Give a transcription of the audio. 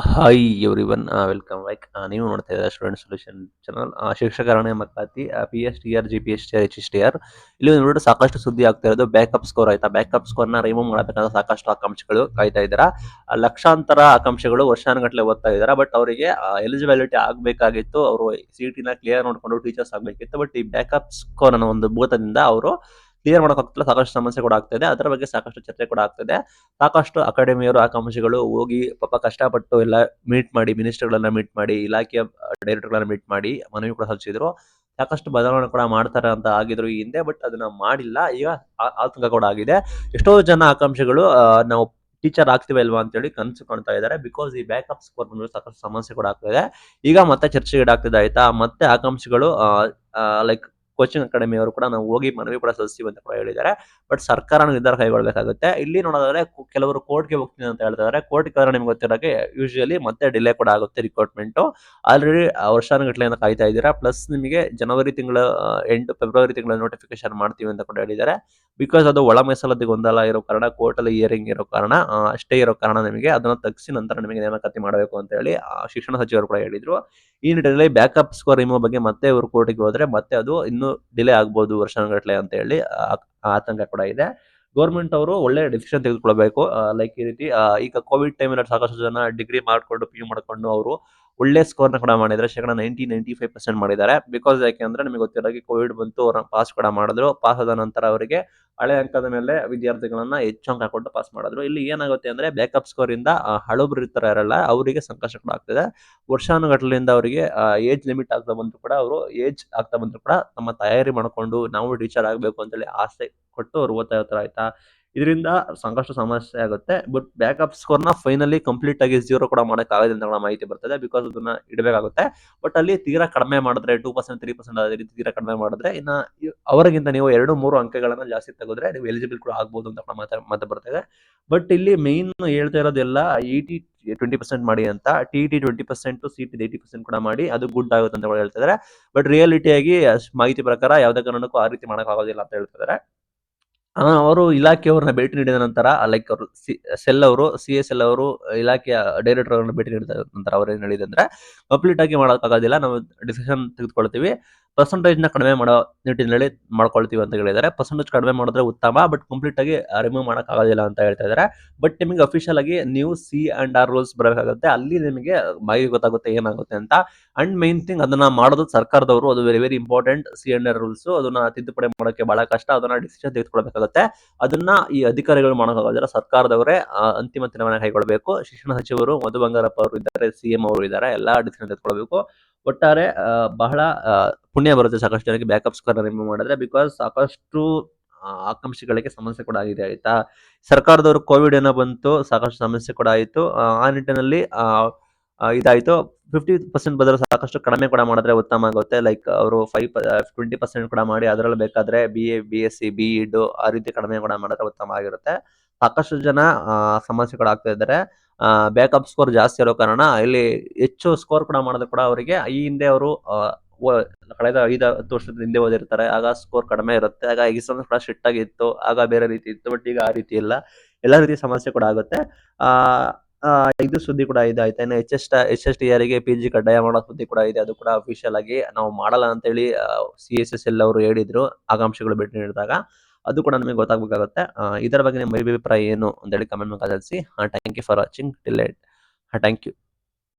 Hi everyone welcome back. ನೀವು ನೋಡ್ತಾ ಇದ್ದೀರಾ ಸ್ಟೂಡೆಂಟ್ ಸೊಲ್ಯೂಷನ್ ಚಾನಲ್. ಶಿಕ್ಷಕರ ನೇಮಕಾತಿ PSTR GPSTR HSTR ಇಲ್ಲಿ ನೋಡಿದ್ರೆ ಸಾಕಷ್ಟು ಸುದ್ದಿ ಆಗ್ತಾ ಇರೋದು ಬ್ಯಾಕಪ್ ಸ್ಕೋರ್ ಆಯ್ತಾ. ಬ್ಯಾಕಪ್ ಸ್ಕೋರ್ನ ರಿಮೂವ್ ಮಾಡಬೇಕಾದ ಸಾಕಷ್ಟು ಆಕಾಂಕ್ಷಿಗಳು ಕಾಯ್ತಾ ಇದ್ದೀರಾ. ಲಕ್ಷಾಂತರ ಆಕಾಂಕ್ಷಿಗಳು ವರ್ಷಾನುಗಟ್ಟಲೆ ಓದ್ತಾ ಇದ್ದಾರೆ. ಬಟ್ ಅವರಿಗೆ ಎಲಿಜಿಬಿಲಿಟಿ ಆಗಬೇಕಾಗಿತ್ತು. ಅವರು CET ಕ್ಲಿಯರ್ ನೋಡಿಕೊಂಡು ಟೀಚರ್ಸ್ ಆಗಬೇಕಿತ್ತು. ಬಟ್ ಈ ಬ್ಯಾಕಪ್ ಸ್ಕೋರ್ ಅನ್ನೋ ಒಂದು ಭೂತದಿಂದ ಅವರು ಕ್ಲಿಯರ್ ಮಾಡೋಕ್ಕಾಗ್ತಿಲ್ಲ. ಸಾಕಷ್ಟು ಸಮಸ್ಯೆ ಕೂಡ ಆಗ್ತಾ ಇದೆ. ಅದರ ಬಗ್ಗೆ ಸಾಕಷ್ಟು ಚರ್ಚೆ ಕೂಡ ಆಗ್ತಿದೆ. ಸಾಕಷ್ಟು ಅಕಾಡೆಮಿಯವರು ಆಕಾಂಕ್ಷಿಗಳು ಹೋಗಿ ಪಾಪ ಕಷ್ಟಪಟ್ಟು ಎಲ್ಲ ಮೀಟ್ ಮಾಡಿ, ಮಿನಿಸ್ಟರ್ಗಳನ್ನ ಮೀಟ್ ಮಾಡಿ, ಇಲಾಖೆಯ ಡೈರೆಕ್ಟರ್ಗಳನ್ನ ಮೀಟ್ ಮಾಡಿ ಮನವಿ ಕೂಡ ಸಲ್ಲಿಸಿದ್ರು. ಸಾಕಷ್ಟು ಬದಲಾವಣೆ ಕೂಡ ಮಾಡ್ತಾರೆ ಅಂತ ಆಗಿದ್ರು ಈ ಹಿಂದೆ. ಬಟ್ ಅದನ್ನ ಮಾಡಿಲ್ಲ. ಈಗ ಆತಂಕ ಕೂಡ ಆಗಿದೆ. ಎಷ್ಟೋ ಜನ ಆಕಾಂಕ್ಷಿಗಳು ನಾವು ಟೀಚರ್ ಆಗ್ತೀವಿ ಅಲ್ವಾ ಅಂತೇಳಿ ಕನಸು ಕಾಣ್ತಾ ಇದ್ದಾರೆ. ಬಿಕಾಸ್ ಈ ಬ್ಯಾಕಪ್ ಸ್ಕೋರ್ ಬಂದ್ರೆ ಸಾಕಷ್ಟು ಸಮಸ್ಯೆ ಕೂಡ ಆಗ್ತಿದೆ. ಈಗ ಮತ್ತೆ ಚರ್ಚೆಗೀಡಾಗ್ತಿದೆ ಆಯ್ತಾ. ಮತ್ತೆ ಆಕಾಂಕ್ಷಿಗಳು ಲೈಕ್ ಕೋಚಿಂಗ್ ಅಕಾಡೆಮಿ ಅವರು ಕೂಡ ನಾವು ಹೋಗಿ ಮನವಿ ಕೂಡ ಸಲ್ಲಿಸ್ತೀವಿ ಅಂತ ಕೂಡ ಹೇಳಿದ್ದಾರೆ. ಬಟ್ ಸರ್ಕಾರ ನಿರ್ಧಾರ ಕೈಗೊಳ್ಳಬೇಕಾಗುತ್ತೆ. ಇಲ್ಲಿ ನೋಡೋದಾದ್ರೆ ಕೆಲವರು ಕೋರ್ಟ್‌ಗೆ ಹೋಗ್ತೀನಿ ಅಂತ ಹೇಳ್ತಾ ಇದ್ದಾರೆ. ಕೋರ್ಟ್‌ಗೆ ಹೋದ್ರೆ ನಿಮ್ಗೆ ಗೊತ್ತಿರೋ ಯೂಶುವಲಿ ಮತ್ತೆ ಡಿಲೇ ಕೂಡ ಆಗುತ್ತೆ ರಿಕ್ರೂಟ್‌ಮೆಂಟು. ಆಲ್ರೆಡಿ ವರ್ಷಾನುಗಟ್ಟಲೆಯಿಂದ ಕಾಯ್ತಾ ಇದ್ದೀರಾ. ಪ್ಲಸ್ ನಿಮಗೆ ಜನವರಿ ತಿಂಗಳ ಎಂಡ್ ಫೆಬ್ರವರಿ ತಿಂಗಳ ನೋಟಿಫಿಕೇಶನ್ ಮಾಡ್ತೀವಿ ಅಂತ ಕೂಡ ಹೇಳಿದ್ದಾರೆ. ಬಿಕಾಸ್ ಅದು ಒಳ ಮೀಸಲಾತಿ ಗೊಂದಲ ಇರೋ ಕಾರಣ, ಕೋರ್ಟಲ್ಲಿ ಹಿಯರಿಂಗ್ ಇರೋ ಕಾರಣ, ಅಷ್ಟೇ ಇರೋ ಕಾರಣ ನಿಮಗೆ ಅದನ್ನ ತಗ್ಗಿಸಿ ನಂತರ ನಿಮಗೆ ನೇಮಕಾತಿ ಮಾಡಬೇಕು ಅಂತ ಹೇಳಿ ಶಿಕ್ಷಣ ಸಚಿವರು ಕೂಡ ಹೇಳಿದ್ರು. ಈ ನಿಟ್ಟಿನಲ್ಲಿ ಬ್ಯಾಕಪ್ ಸ್ಕೋರ್ ರಿಮೂವ್ ಬಗ್ಗೆ ಮತ್ತೆ ಇವರು ಕೋರ್ಟ್‌ಗೆ ಹೋದ್ರೆ ಮತ್ತೆ ಅದು ಇನ್ನೂ ಡಿಲೇ ಆಗ್ಬೋದು ವರ್ಷಾನುಗಟ್ಟಲೆ ಅಂತ ಹೇಳಿ ಆತಂಕ ಕೂಡ ಇದೆ. ಗೌರ್ಮೆಂಟ್ ಅವರು ಒಳ್ಳೆ ಡಿಸಿಷನ್ ತೆಗೆದುಕೊಳ್ಬೇಕು. ಲೈಕ್ ಈ ರೀತಿ ಈಗ ಕೋವಿಡ್ ಟೈಮಲ್ಲಿ ಸಾಕಷ್ಟು ಜನ ಡಿಗ್ರಿ ಮಾಡ್ಕೊಂಡು, PU ಮಾಡ್ಕೊಂಡು ಅವರು ಒಳ್ಳೆ ಸ್ಕೋರ್‌ನ ಕೂಡ ಮಾಡಿದ್ದಾರೆ. ಶೇಕಡ 95% ಮಾಡಿದ್ದಾರೆ. ಬಿಕಾಸ್ ಯಾಕೆಂದ್ರೆ ನಿಮಗೆ ಗೊತ್ತಿರೋ ಹಾಗೆ ಕೋವಿಡ್ ಬಂತು, ಅವ್ರನ್ನ ಪಾಸ್ ಕೂಡ ಮಾಡಿದ್ರು. ಪಾಸ್ ಆದ ನಂತರ ಅವರಿಗೆ ಹಳೆ ಅಂಕದ ಮೇಲೆ ವಿದ್ಯಾರ್ಥಿಗಳನ್ನ ಹೆಚ್ಚು ಅಂಕ ಕೊಟ್ಟು ಪಾಸ್ ಮಾಡಿದ್ರು. ಇಲ್ಲಿ ಏನಾಗುತ್ತೆ ಅಂದ್ರೆ ಬ್ಯಾಕಪ್ ಸ್ಕೋರಿಂದ ಹಳಬರು ಇರ್ತಾರಲ್ಲ ಅವರಿಗೆ ಸಂಕಷ್ಟ ಕೂಡ ಆಗ್ತದೆ. ವರ್ಷಾನುಗಟ್ಟಲೆಯಿಂದ ಅವರಿಗೆ ಏಜ್ ಲಿಮಿಟ್ ಆಗ್ತಾ ಬಂದ್ರು ಕೂಡ ಅವರು ಏಜ್ ಆಗ್ತಾ ಬಂದ್ರು ಕೂಡ ತಮ್ಮ ತಯಾರಿ ಮಾಡ್ಕೊಂಡು ನಾವು ಟೀಚರ್ ಆಗಬೇಕು ಅಂತೇಳಿ ಆಸೆ ಕೊಟ್ಟು ಅವ್ರು ಓದ್ತಾ ಇರ್ತಾರೆ ಆಯ್ತಾ. ಇದರಿಂದ ಸಾಕಷ್ಟು ಸಮಸ್ಯೆ ಆಗುತ್ತೆ. ಬಟ್ ಬ್ಯಾಕಪ್ ಸ್ಕೋರ್‌ನ ಫೈನಲಿ ಕಂಪ್ಲೀಟ್ ಆಗಿ ಝೀರೋ ಕೂಡ ಮಾಡೋಕ್ಕಾಗೋದಿಲ್ಲ ಅಂತ ಕೂಡ ಮಾಹಿತಿ ಬರ್ತದೆ. ಬಿಕಾಸ್ ಅದನ್ನ ಇಡಬೇಕಾಗುತ್ತೆ. ಬಟ್ ಅಲ್ಲಿ ತೀರಾ ಕಡಿಮೆ ಮಾಡಿದ್ರೆ 2%, 3% ಅದೇ ರೀತಿ ತೀರಾ ಕಡಿಮೆ ಮಾಡಿದ್ರೆ ಇನ್ನ ಅವರಿಗಿಂತ ನೀವು 2, 3 ಅಂಕಗಳನ್ನ ಜಾಸ್ತಿ ತೆಗೆದ್ರೆ ನೀವು ಎಲಿಜಿಬಲ್ ಕೂಡ ಆಗ್ಬೋದು ಅಂತ ಕೂಡ ಮಾತು ಬರ್ತಿದೆ. ಬಟ್ ಇಲ್ಲಿ ಮೇನ್ ಹೇಳ್ತಾ ಇರೋದೆಲ್ಲ ET 20% ಮಾಡಿ ಅಂತ. TET 20%, CET 80% ಕೂಡ ಮಾಡಿ ಅದು ಗುಡ್ ಆಗುತ್ತೆ ಅಂತ ಕೂಡ ಹೇಳ್ತಿದ್ದಾರೆ. ಬಟ್ ರಿಯಾಲಿಟಿಯಾಗಿ ಮಾಹಿತಿ ಪ್ರಕಾರ ಯಾವುದೇ ಕಾರಣಕ್ಕೂ ಆ ರೀತಿ ಮಾಡೋಕ್ಕಾಗೋದಿಲ್ಲ ಅಂತ ಹೇಳ್ತಿದ್ದಾರೆ. ಅವರು ಇಲಾಖೆಯವರನ್ನ ಭೇಟಿ ನೀಡಿದ ನಂತರ ಲೈಕ್ ಅವರು ಸೆಲ್ ಅವರು CSL ಅವರು ಇಲಾಖೆಯ ಡೈರೆಕ್ಟರ್ ಅವರನ್ನ ಭೇಟಿ ನೀಡಿದ ನಂತರ ಅವ್ರೇನ್ ಹೇಳಿದಂದ್ರೆ ಕಂಪ್ಲೀಟ್ ಆಗಿ ಮಾಡೋಕ್ಕಾಗೋದಿಲ್ಲ. ನಾವು ಡಿಸಿಷನ್ ತೆಗೆದುಕೊಳ್ತೀವಿ. ಪರ್ಸೆಂಟೇಜ್‌ನ ಕಡಿಮೆ ಮಾಡೋ ನಿಟ್ಟಿನಲ್ಲಿ ಮಾಡ್ಕೊಳ್ತೀವಿ ಅಂತ ಹೇಳಿದ್ದಾರೆ. ಪರ್ಸೆಂಟೇಜ್ ಕಡಿಮೆ ಮಾಡಿದ್ರೆ ಉತ್ತಮ. ಬಟ್ ಕಂಪ್ಲೀಟ್ ಆಗಿ ರಿಮೂವ್ ಮಾಡೋಕ್ಕಾಗೋದಿಲ್ಲ ಅಂತ ಹೇಳ್ತಾ ಇದ್ದಾರೆ. ಬಟ್ ನಿಮಗೆ ಅಫಿಷಿಯಲ್ ಆಗಿ ನೀವು C&R ರೂಲ್ಸ್ ಬರಬೇಕಾಗುತ್ತೆ. ಅಲ್ಲಿ ನಿಮಗೆ ಮಾಹಿತಿ ಗೊತ್ತಾಗುತ್ತೆ ಏನಾಗುತ್ತೆ ಅಂತ. ಅಂಡ್ ಮೇನ್ ಥಿಂಗ್ ಅದನ್ನ ಮಾಡೋದು ಸರ್ಕಾರದವರು. ಅದು very very important. C&R rules ಅದನ್ನ ತಿದ್ದುಪಡಿ ಮಾಡೋಕೆ ಬಹಳ ಕಷ್ಟ. ಅದನ್ನ ಡಿಸಿಷನ್ ತೆಗೆದುಕೊಳ್ಬೇಕಾಗುತ್ತೆ. ಅದನ್ನ ಈ ಅಧಿಕಾರಿಗಳು ಮಾಡೋಕ್ಕಾಗೋದಿಲ್ಲ. ಸರ್ಕಾರದವರೇ ಅಂತಿಮ ತೀರ್ಮಾನ ಕೈಗೊಳ್ಳಬೇಕು. ಶಿಕ್ಷಣ ಸಚಿವರು ಮಧು ಬಂಗಾರಪ್ಪ ಅವರು ಇದ್ದಾರೆ, CM ಅವರು ಇದ್ದಾರೆ. ಎಲ್ಲಾ ಡಿಸಿಷನ್ ತೆಗೆದುಕೊಳ್ಬೇಕು. ಒಟ್ಟಾರೆ ಬಹಳ ಪುಣ್ಯ ಬರುತ್ತೆ ಸಾಕಷ್ಟು ಜನಕ್ಕೆ ಬ್ಯಾಕಪ್ ಸ್ಕೋರ್‌ನ ರಿಮೂವ್ ಮಾಡಿದ್ರೆ. ಬಿಕಾಸ್ ಸಾಕಷ್ಟು ಆಕಾಂಕ್ಷಿಗಳಿಗೆ ಸಮಸ್ಯೆ ಕೂಡ ಆಗಿದೆ ಆಯ್ತಾ. ಸರ್ಕಾರದವರು ಕೋವಿಡ್ ಏನೋ ಬಂತು, ಸಾಕಷ್ಟು ಸಮಸ್ಯೆ ಕೂಡ ಆಯಿತು. ಆ ನಿಟ್ಟಿನಲ್ಲಿ ಇದಾಯಿತು. 50% ಬದಲು ಸಾಕಷ್ಟು ಕಡಿಮೆ ಕೂಡ ಮಾಡಿದ್ರೆ ಉತ್ತಮ ಆಗುತ್ತೆ. ಲೈಕ್ ಅವರು 20% ಕೂಡ ಮಾಡಿ ಅದರಲ್ಲಿ ಬೇಕಾದ್ರೆ BA, BSc, BEd ಆ ರೀತಿ ಕಡಿಮೆ ಕೂಡ ಮಾಡಿದ್ರೆ ಉತ್ತಮ ಆಗಿರುತ್ತೆ. ಸಾಕಷ್ಟು ಜನ ಸಮಸ್ಯೆ ಕೂಡ ಆಗ್ತಾ ಇದ್ದಾರೆ. ಬ್ಯಾಕಪ್ ಸ್ಕೋರ್ ಜಾಸ್ತಿ ಇರೋ ಕಾರಣ ಇಲ್ಲಿ ಹೆಚ್ಚು ಸ್ಕೋರ್ ಕೂಡ ಮಾಡಿದ್ರು ಕೂಡ ಅವರಿಗೆ ಈ ಹಿಂದೆ ಅವರು ಕಳೆದ 5-10 ವರ್ಷದ ಹಿಂದೆ ಓದಿರ್ತಾರೆ. ಆಗ ಸ್ಕೋರ್ ಕಡಿಮೆ ಇರುತ್ತೆ. ಆಗ ಎಕ್ಸಾಮ್ಸ್ ಕೂಡ ಸ್ಟ್ರಿಕ್ಟ್ ಆಗಿತ್ತು. ಆಗ ಬೇರೆ ರೀತಿ ಇತ್ತು. ಬಟ್ ಈಗ ಆ ರೀತಿ ಇಲ್ಲ. ಎಲ್ಲಾ ರೀತಿಯ ಸಮಸ್ಯೆ ಕೂಡ ಆಗುತ್ತೆ. ಆ ಇದು ಸುದ್ದಿ ಕೂಡ ಇದೆ ಆಯ್ತಾ. ಇನ್ನು HSTRಗೆ PG ಕಡ್ಡಾಯ ಮಾಡೋ ಸುದ್ದಿ ಕೂಡ ಇದೆ. ಅದು ಕೂಡ ಅಫಿಷಿಯಲ್ ಆಗಿ ನಾವು ಮಾಡಲ್ಲ ಅಂತೇಳಿ CSSL ಅವರು ಹೇಳಿದ್ರು ಆಕಾಂಕ್ಷಿಗಳು ಭೇಟಿ ನೀಡಿದಾಗ. ಅದು ಕೂಡ ನಮಗೆ ಗೊತ್ತಾಗಬೇಕಾಗುತ್ತೆ. ಇದರ ಬಗ್ಗೆ ನಿಮ್ಮ ಅಭಿಪ್ರಾಯ ಏನು ಅಂತೇಳಿ ಕಮೆಂಟ್ ಮೂಲಕ ತಿಳಿಸಿ. Thank you for watching till end. Thank you.